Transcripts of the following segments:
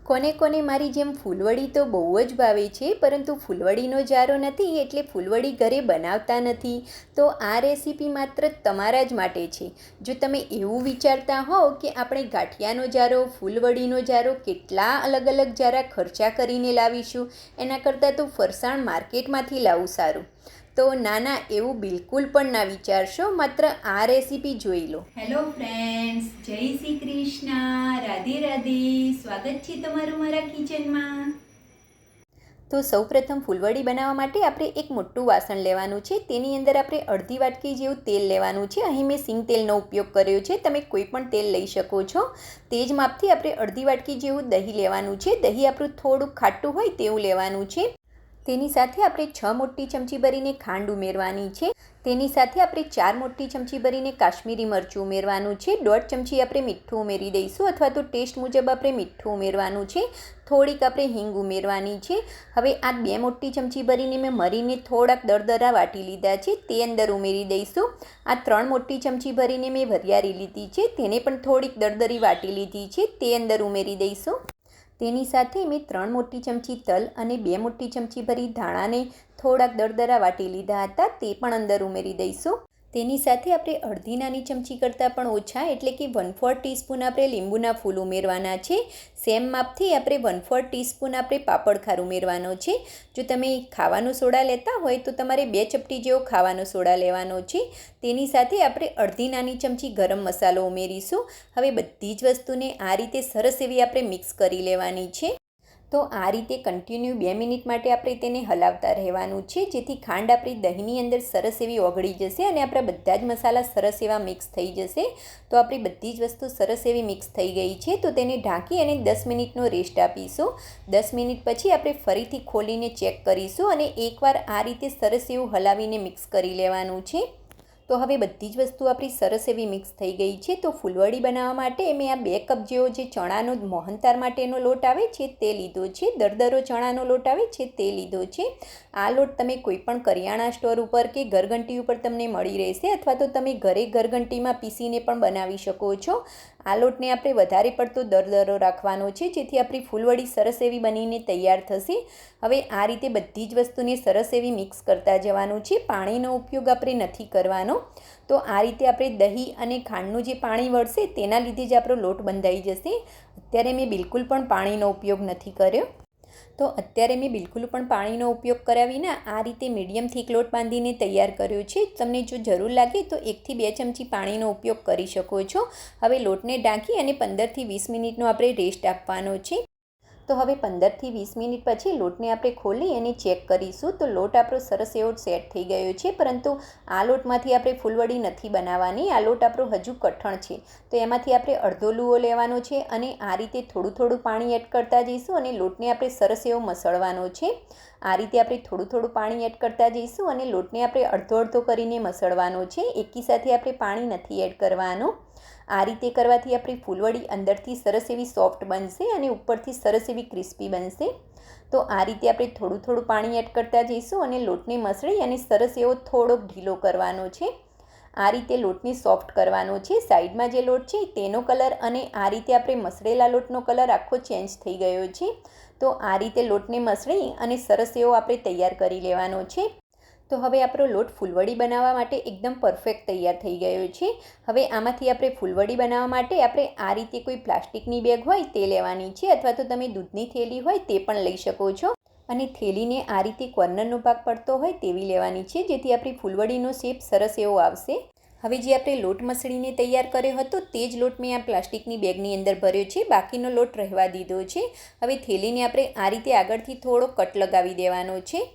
કોને કોને મારી જેમ ફૂલવડી તો બહુ જ ભાવે છે, પરંતુ ફૂલવડીનો જારો નથી એટલે ફૂલવડી ઘરે બનાવતા નથી. તો આ રેસીપી માત્ર તમારા જ માટે છે. જો તમે એવું વિચારતા હોવ કે આપણે ગાંઠિયાનો જારો, ફૂલવડીનો જારો, કેટલા અલગ અલગ જારા ખર્ચા કરીને લાવીશું, એના કરતાં તો ફરસાણ માર્કેટમાંથી લાવવું સારું. તો ના, એવું બિલકુલ પણ ના વિચારશો. માત્ર આ રેસીપી જોઈ લો. હેલો ફ્રેન્ડ્સ, જય શ્રી કૃષ્ણ, રાધે રાધે. સ્વાગત છે તમારું મારા કિચનમાં. તો સૌપ્રથમ ફૂલવડી બનાવવા માટે આપણે એક મોટું વાસણ લેવાનું છે. તેની અંદર આપણે અડધી વાટકી જેવું તેલ લેવાનું છે. અહીં મેં સિંગ તેલનો ઉપયોગ કર્યો છે. તમે કોઈ પણ તેલ લઈ શકો છો. તે જ માપથી આપણે અડધી વાટકી જેવું દહીં લેવાનું છે. દહીં આપણું થોડુંક ખાટું હોય તેવું લેવાનું છે. તેની સાથે આપણે 6 મોટી ચમચી ભરીને ખાંડ ઉમેરવાની છે. તેની સાથે આપણે 4 મોટી ચમચી ભરીને કાશ્મીરી મરચું ઉમેરવાનું છે. 1.5 ચમચી આપણે મીઠું ઉમેરી દઈશું, અથવા તો ટેસ્ટ મુજબ આપણે મીઠું ઉમેરવાનું છે. થોડીક આપણે હિંગ ઉમેરવાની છે. હવે આ 2 મોટી ચમચી ભરીને મેં મરીને થોડાક દરદરા વાટી લીધા છે, તે અંદર ઉમેરી દઈશું. આ 3 મોટી ચમચી ભરીને મેં વરિયાળી લીધી છે, તેને પણ થોડીક દરદરી વાટી લીધી છે, તે અંદર ઉમેરી દઈશું. તેની સાથે મેં 3 મોટી ચમચી તલ અને 2 મોટી ચમચી ભરી ધાણાને થોડાક દરદરા વાટી લીધા હતા, તે પણ અંદર ઉમેરી દઈશું. તેની સાથે આપણે અડધી નાની ચમચી કરતાં પણ ઓછા એટલે કે 1/4 ટીસ્પૂન આપણે લીંબુના ફૂલ ઉમેરવાના છે. સેમ માપથી આપણે 1/4 ટીસ્પૂન આપણે પાપડ ખાર ઉમેરવાનો છે. જો તમે ખાવાનો સોડા લેતા હોય તો તમારે 2 ચપટી જેવો ખાવાનો સોડા લેવાનો છે. તેની સાથે આપણે અડધી નાની ચમચી ગરમ મસાલો ઉમેરીશું. હવે બધી જ વસ્તુને આ રીતે સરસ એવી આપણે મિક્સ કરી લેવાની છે. તો આ રીતે કન્ટિન્યુ 2 મિનિટ માટે આપણે તેને હલાવતા રહેવાનું છે, જેથી ખાંડ આપણી દહીંની અંદર સરસ એવી ઓગળી જશે અને આપણા બધા જ મસાલા સરસ એવા મિક્સ થઈ જશે. તો આપણી બધી જ વસ્તુ સરસ એવી મિક્સ થઈ ગઈ છે. તો તેને ઢાંકી અને 10 મિનિટનો રેસ્ટ આપીશું. 10 મિનિટ પછી આપણે ફરીથી ખોલીને ચેક કરીશું અને એકવાર આ રીતે સરસ એવું હલાવીને મિક્સ કરી લેવાનું છે. તો હવે બધી જ વસ્તુ આપણી સરસ એવી મિક્સ થઈ ગઈ છે. તો ફૂલવડી બનાવવા માટે મેં આ 2 કપ જેવો જે ચણાનો મોહનથાળ માટેનો લોટ આવે છે તે લીધો છે. દરદરો ચણાનો લોટ આવે છે તે લીધો છે. આ લોટ તમે કોઈ પણ કરિયાણા સ્ટોર ઉપર કે ઘરઘંટી ઉપર તમને મળી રહેશે, અથવા તો તમે ઘરે ઘરઘંટીમાં પીસીને પણ બનાવી શકો છો. આ લોટને આપણે વધારે પડતો દરદરો રાખવાનો છે, જેથી આપણી ફૂલવડી સરસ એવી બનીને તૈયાર થશે. હવે આ રીતે બધી જ વસ્તુને સરસ એવી મિક્સ કરતા જવાનું છે. પાણીનો ઉપયોગ આપણે નથી કરવાનો. તો આ રીતે આપણે દહીં અને ખાંડનું જે પાણી વળશે તેના લીધે જ આપણો લોટ બંધાઈ જશે. અત્યારે મેં બિલકુલ પણ પાણીનો ઉપયોગ નથી કર્યો. તો અત્યારે મેં બિલકુલ પણ પાણીનો ઉપયોગ કર્યા વિના આ રીતે મીડિયમ થીક લોટ બાંધીને તૈયાર કર્યો છે. તમને જો જરૂર લાગે તો 1 થી 2 ચમચી પાણીનો ઉપયોગ કરી શકો છો. હવે લોટને ઢાંકી અને 15 થી 20 મિનિટનો આપણે રેસ્ટ આપવાનો છે. તો હવે 15 થી 20 મિનિટ પછી લોટને આપણે ખોલી અને ચેક કરીશું. તો લોટ આપણો સરસ એવો સેટ થઈ ગયો છે, પરંતુ આ લોટમાંથી આપણે ફૂલવડી નથી બનાવવાની. આ લોટ આપણો હજુ કઠણ છે. તો એમાંથી આપણે અડધો લુઓ લેવાનો છે અને આ રીતે થોડું થોડું પાણી એડ કરતા જઈશું અને લોટને આપણે સરસ એવો મસળવાનો છે. આ રીતે આપણે થોડું થોડું પાણી એડ કરતા જઈશું અને લોટને આપણે અડધો અડધો કરીને મસળવાનો છે. એકી સાથે આપણે પાણી નથી એડ કરવાનું. આ રીતે કરવાથી આપણી ફૂલવડી અંદરથી સરસ એવી સોફ્ટ બનશે અને ઉપરથી સરસ એવી ક્રિસ્પી બનશે. તો આ રીતે આપણે થોડું થોડું પાણી એડ કરતા જઈશું અને લોટને મસળી અને સરસ એવો થોડોક ઢીલો કરવાનો છે. આ રીતે લોટને સોફ્ટ કરવાનો છે. સાઈડમાં જે લોટ છે તેનો કલર અને આ રીતે આપણે મસળેલા લોટનો કલર આખો ચેન્જ થઈ ગયો છે. તો આ રીતે લોટને મસળી અને સરસ એવો આપણે તૈયાર કરી લેવાનો છે. તો હવે આપણો લોટ ફૂલવડી બનાવવા માટે એકદમ પરફેક્ટ તૈયાર થઈ ગયો છે. હવે આમાંથી આપણે ફૂલવડી બનાવવા માટે આપણે આ રીતે કોઈ પ્લાસ્ટિકની બેગ હોય તે લેવાની છે, અથવા તો તમે દૂધની થેલી હોય તે પણ લઈ શકો છો. અને થેલીને આ રીતે કોર્નરનો ભાગ પડતો હોય તેવી લેવાની છે, જેથી આપણી ફૂલવડીનો શેપ સરસ એવો આવશે. હવે જે આપણે લોટ મસળીને તૈયાર કર્યો હતો તે જ લોટ મેં આ પ્લાસ્ટિકની બેગની અંદર ભર્યો છે. બાકીનો લોટ રહેવા દીધો છે. હવે થેલીને આપણે આ રીતે આગળથી થોડો કટ લગાવી દેવાનો છે.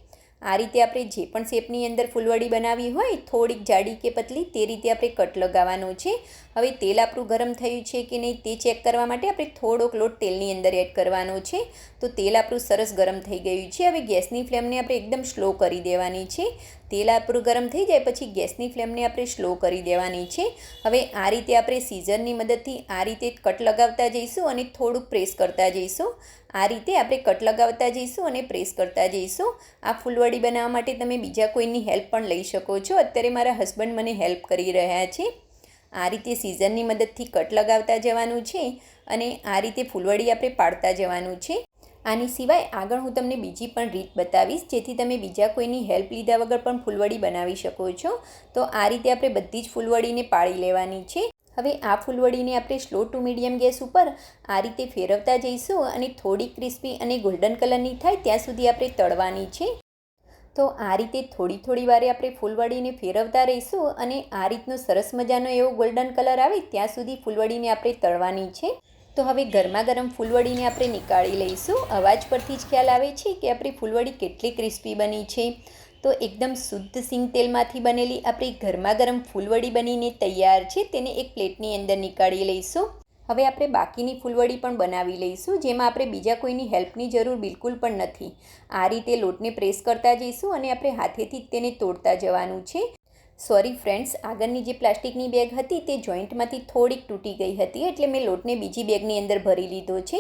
આ રીતે આપણે જે પણ શેપની અંદર ફૂલવડી બનાવી હોય, થોડીક જાડી કે પતલી, તે રીતે આપણે કટ લગાવવાનો છે. હવે તેલ આપણું ગરમ થયું છે કે નહીં તે ચેક કરવા માટે આપણે થોડોક લોટ તેલની અંદર એડ કરવાનો છે. તો તેલ આપણું સરસ ગરમ થઈ ગયું છે. હવે ગેસની ફ્લેમને આપણે એકદમ સ્લો કરી દેવાની છે. તેલ આપણું ગરમ થઈ જાય પછી ગેસની ફ્લેમને આપણે સ્લો કરી દેવાની છે. હવે આ રીતે આપણે સીઝરની મદદથી આ રીતે કટ લગાવતા જઈશું અને થોડુંક પ્રેસ કરતા જઈશું. આ રીતે આપણે કટ લગાવતા જઈશું અને પ્રેસ કરતા જઈશું. આ ફૂલવડી બનાવવા માટે તમે બીજા કોઈની હેલ્પ પણ લઈ શકો છો. અત્યારે મારા હસબન્ડ મને હેલ્પ કરી રહ્યા છે. આ રીતે સીઝરની મદદથી કટ લગાવતા જવાનું છે અને આ રીતે ફૂલવડી આપણે પાડતા જવાનું છે. આની સિવાય આગળ હું તમને બીજી પણ રીત બતાવીશ, જેથી તમે બીજા કોઈની હેલ્પ લીધા વગર પણ ફૂલવડી બનાવી શકો છો. તો આ રીતે આપણે બધી જ ફૂલવડીને પાડી લેવાની છે. હવે આ ફૂલવડીને આપણે સ્લો ટુ મીડિયમ ગેસ ઉપર આ રીતે ફેરવતા જઈશું અને થોડી ક્રિસ્પી અને ગોલ્ડન કલરની થાય ત્યાં સુધી આપણે તળવાની છે. તો આ રીતે થોડી વારે આપણે ફૂલવડીને ફેરવતા રહીશું અને આ રીતનો સરસ મજાનો એવો ગોલ્ડન કલર આવે ત્યાં સુધી ફૂલવડીને આપણે તળવાની છે. તો હવે ગરમા ગરમ ફૂલવડીને આપણે નીકાળી લઈશું. અવાજ પરથી જ ખ્યાલ આવે છે કે આપણી ફૂલવડી કેટલી ક્રિસ્પી બની છે. તો એકદમ શુદ્ધ સિંગ તેલમાંથી બનેલી આપણી ગરમા ગરમ ફૂલવડી બનીને તૈયાર છે. તેને એક પ્લેટની અંદર નીકાળી લઈશું. હવે આપણે બાકીની ફૂલવડી પણ બનાવી લઈશું, જેમાં આપણે બીજા કોઈની હેલ્પની જરૂર બિલકુલ પણ નથી. આ રીતે લોટને પ્રેસ કરતા જઈશું અને આપણે હાથેથી જ તેને તોડતા જવાનું છે. સોરી ફ્રેન્ડ્સ, આગળની જે પ્લાસ્ટિકની બેગ હતી તે જોઈન્ટમાંથી થોડીક તૂટી ગઈ હતી, એટલે મેં લોટને બીજી બેગની અંદર ભરી લીધો છે.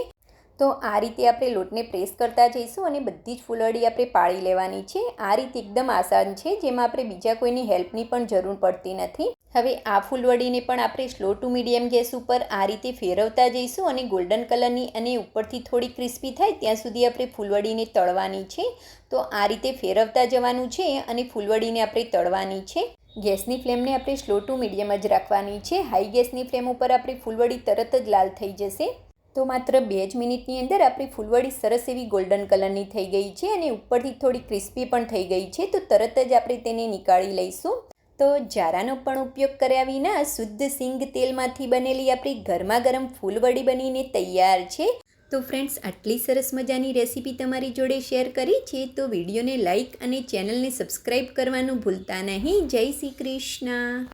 તો આ રીતે આપણે લોટને પ્રેસ કરતા જઈશું અને બધી જ ફૂલવડી આપણે પાડી લેવાની છે. આ રીત એકદમ આસાન છે, જેમાં આપણે બીજા કોઈની હેલ્પની પણ જરૂર પડતી નથી. હવે આ ફૂલવડીને પણ આપણે સ્લો ટુ મીડિયમ ગેસ ઉપર આ રીતે ફેરવતા જઈશું અને ગોલ્ડન કલરની અને ઉપરથી થોડી ક્રિસ્પી થાય ત્યાં સુધી આપણે ફૂલવડીને તળવાની છે. તો આ રીતે ફેરવતા જવાનું છે અને ફૂલવડીને આપણે તળવાની છે. ગેસની ફ્લેમને આપણે સ્લો ટુ મીડિયમ જ રાખવાની છે. હાઈ ગેસની ફ્લેમ ઉપર આપણી ફૂલવડી તરત જ લાલ થઈ જશે. તો માત્ર 2 જ મિનિટની અંદર આપણી ફૂલવડી સરસ એવી ગોલ્ડન કલરની થઈ ગઈ છે અને ઉપરથી થોડી ક્રિસ્પી પણ થઈ ગઈ છે. તો તરત જ આપણે તેને નીકાળી લઈશું. તો જારાનો પણ ઉપયોગ કર્યા વિના શુદ્ધ સિંગ તેલમાંથી બનેલી આપણી ગરમા ગરમ ફૂલવડી બનીને તૈયાર છે. તો ફ્રેન્ડ્સ, આટલી સરસ મજાની રેસીપી તમારી જોડે શેર કરી છે, તો વિડીયોને લાઇક અને ચેનલને સબસ્ક્રાઈબ કરવાનું ભૂલતા નહીં. જય શ્રી કૃષ્ણ.